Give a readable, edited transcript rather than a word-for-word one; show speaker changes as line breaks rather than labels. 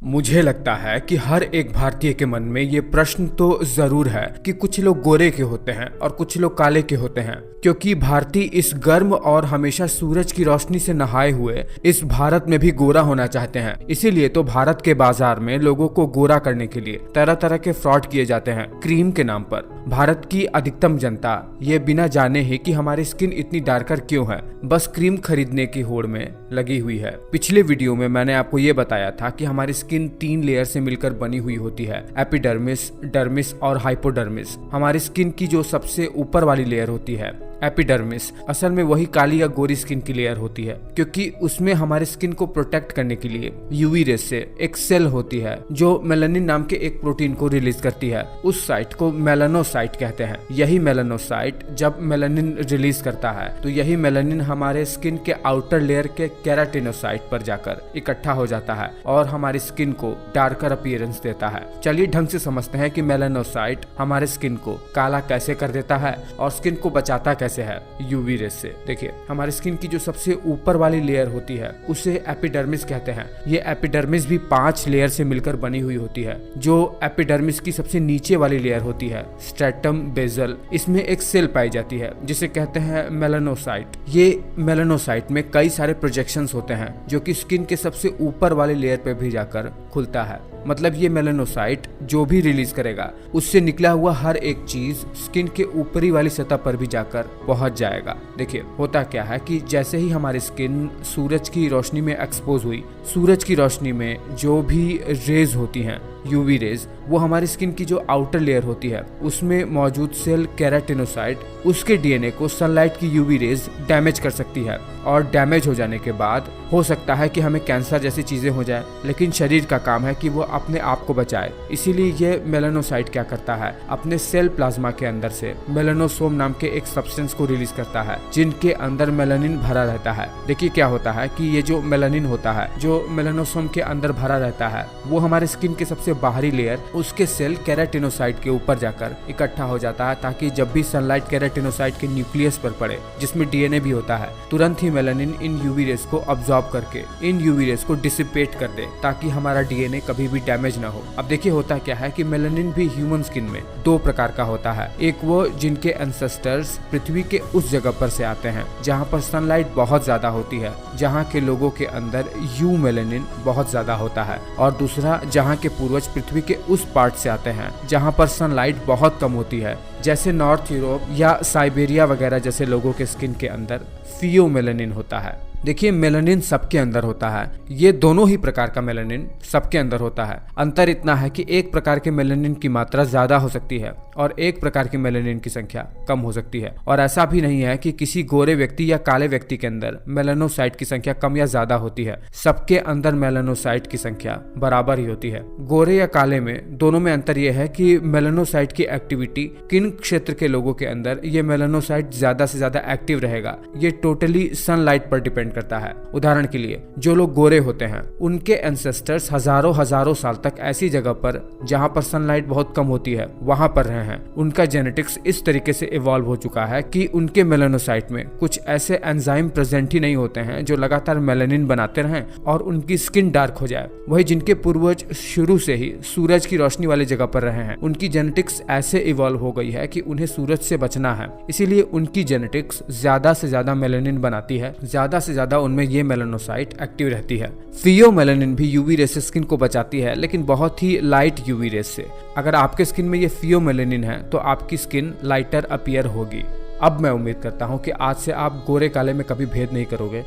मुझे लगता है कि हर एक भारतीय के मन में ये प्रश्न तो जरूर है कि कुछ लोग गोरे के होते हैं और कुछ लोग काले के होते हैं, क्योंकि भारतीय इस गर्म और हमेशा सूरज की रोशनी से नहाए हुए इस भारत में भी गोरा होना चाहते हैं। इसीलिए तो भारत के बाजार में लोगों को गोरा करने के लिए तरह तरह के फ्रॉड किए जाते हैं क्रीम के नाम पर। भारत की अधिकतम जनता ये बिना जाने ही कि हमारी स्किन इतनी डार्कर क्यों है, बस क्रीम खरीदने की होड़ में लगी हुई है। पिछले वीडियो में मैंने आपको ये बताया था कि हमारी स्किन 3 लेयर से मिलकर बनी हुई होती है, एपिडर्मिस, डर्मिस और हाइपोडर्मिस। हमारी स्किन की जो सबसे ऊपर वाली लेयर होती है एपिडर्मिस, असल में वही काली या गोरी स्किन की लेयर होती है, क्योंकि उसमें हमारे स्किन को प्रोटेक्ट करने के लिए यूवी रेस से एक सेल होती है जो मेलानिन नाम के एक प्रोटीन को रिलीज करती है। उस साइट को मेलानोसाइट कहते हैं। यही मेलानोसाइट जब मेलानिन रिलीज करता है तो यही मेलानिन हमारे स्किन के आउटर लेयर के केराटिनोसाइट पर जाकर इकट्ठा हो जाता है और हमारी स्किन को डार्कर अपीयरेंस देता है। चलिए ढंग से समझते हैं कि मेलानोसाइट हमारे स्किन को काला कैसे कर देता है और स्किन को बचाता कैसे है यूवी रेस से। देखिए, हमारी स्किन की जो सबसे ऊपर वाली लेयर होती है उसे एपिडर्मिस कहते हैं। ये एपिडर्मिस भी 5 लेयर से मिलकर बनी हुई होती है। जो एपिडर्मिस की सबसे नीचे वाली लेयर होती है स्ट्रेटम बेसल, इसमें एक सेल पाई जाती है जिसे कहते हैं मेलानोसाइट। ये मेलानोसाइट में कई सारे प्रोजेक्शंस होते हैं जो कि स्किन के सबसे ऊपर वाली लेयर पे भी जाकर खुलता है। मतलब ये मेलानोसाइट जो भी रिलीज करेगा उससे निकला हुआ हर एक चीज स्किन के ऊपरी वाली सतह पर भी जाकर पहुंच जाएगा। देखिए, होता क्या है कि जैसे ही हमारी स्किन सूरज की रोशनी में एक्सपोज हुई, सूरज की रोशनी में जो भी रेज होती हैं यूवी रेज, वो हमारी स्किन की जो आउटर लेयर होती है उसमें मौजूद सेल केराटिनोसाइट उसके डीएनए को सनलाइट की यूवी रेज डैमेज कर सकती है। और डैमेज हो जाने के बाद हो सकता है कि हमें कैंसर जैसी चीजें हो जाए, लेकिन शरीर का काम है कि वो अपने आप को बचाए। इसीलिए ये मेलानोसाइट क्या करता है, अपने सेल प्लाज्मा के अंदर से मेलानोसोम नाम के एक सब्सटेंस को रिलीज करता है जिनके अंदर मेलानिन भरा रहता है। देखिए क्या होता है कि ये जो मेलानिन होता है जो मेलानोसोम के अंदर भरा रहता है वो हमारे स्किन के सबसे बाहरी लेयर उसके सेल केराटिनोसाइट के ऊपर जाकर इकट्ठा हो जाता है, ताकि जब भी सनलाइट केराटिनोसाइट के न्यूक्लियस पर पड़े जिसमें डीएनए भी होता है, तुरंत ही मेलानिन इन यूवी रेस को अब्सॉर्ब करके इन यूवी रेस को डिसिपेट कर दे ताकि हमारा डीएनए कभी भी डैमेज ना हो। अब देखिए होता क्या है कि मेलानिन भी ह्यूमन स्किन में 2 प्रकार का होता है। एक वो जिनके एंसेस्टर्स पृथ्वी के उस जगह पर से आते हैं जहाँ पर सनलाइट बहुत ज्यादा होती है, जहाँ के लोगों के अंदर यू मेलानिन बहुत ज्यादा होता है। और दूसरा जहाँ के पूर्वज पृथ्वी के उस पार्ट से आते हैं जहाँ पर सनलाइट बहुत कम होती है, जैसे नॉर्थ यूरोप या साइबेरिया वगैरह जैसे लोगों के स्किन के अंदर फियोमेलानिन होता है। देखिए, मेलानिन सबके अंदर होता है। ये दोनों ही प्रकार का मेलानिन सबके अंदर होता है। अंतर इतना है कि एक प्रकार के मेलानिन की मात्रा ज्यादा हो सकती है और एक प्रकार के मेलानिन की संख्या कम हो सकती है। और ऐसा भी नहीं है कि किसी गोरे व्यक्ति या काले व्यक्ति के अंदर मेलानोसाइट की संख्या कम या ज्यादा होती है। सबके अंदर मेलानोसाइट की संख्या बराबर ही होती है। गोरे या काले में दोनों में अंतर यह है कि मेलानोसाइट की एक्टिविटी किन क्षेत्र के लोगों के अंदर ये मेलानोसाइट ज्यादा से ज्यादा एक्टिव रहेगा, ये टोटली सनलाइट पर डिपेंड करता है। उदाहरण के लिए जो लोग गोरे होते हैं उनके एंसेस्टर्स हजारों साल तक ऐसी जगह पर जहां पर सनलाइट बहुत कम होती है वहां पर रहे हैं। उनका जेनेटिक्स इस तरीके से इवॉल्व हो चुका है कि उनके मेलानोसाइट में कुछ ऐसे एंजाइम प्रेजेंट ही नहीं होते हैं जो लगातार मेलानिन बनाते रहें और उनकी स्किन डार्क हो जाए। वही जिनके पूर्वज शुरू से ही सूरज की रोशनी वाली जगह पर रहे हैं, उनकी जेनेटिक्स ऐसे इवॉल्व हो गई है कि उन्हें सूरज से बचना है। इसीलिए उनकी जेनेटिक्स ज्यादा से ज्यादा मेलानिन बनाती है, ज्यादा से ज्यादा उनमें ये मेलानोसाइट एक्टिव रहती है। फियोमेलानिन भी यूवी रेस से स्किन को बचाती है, लेकिन बहुत ही लाइट यूवी रेस से। अगर आपके स्किन में ये फियोमेलानिन है तो आपकी स्किन लाइटर अपीयर होगी। अब मैं उम्मीद करता हूँ कि आज से आप गोरे काले में कभी भेद नहीं करोगे।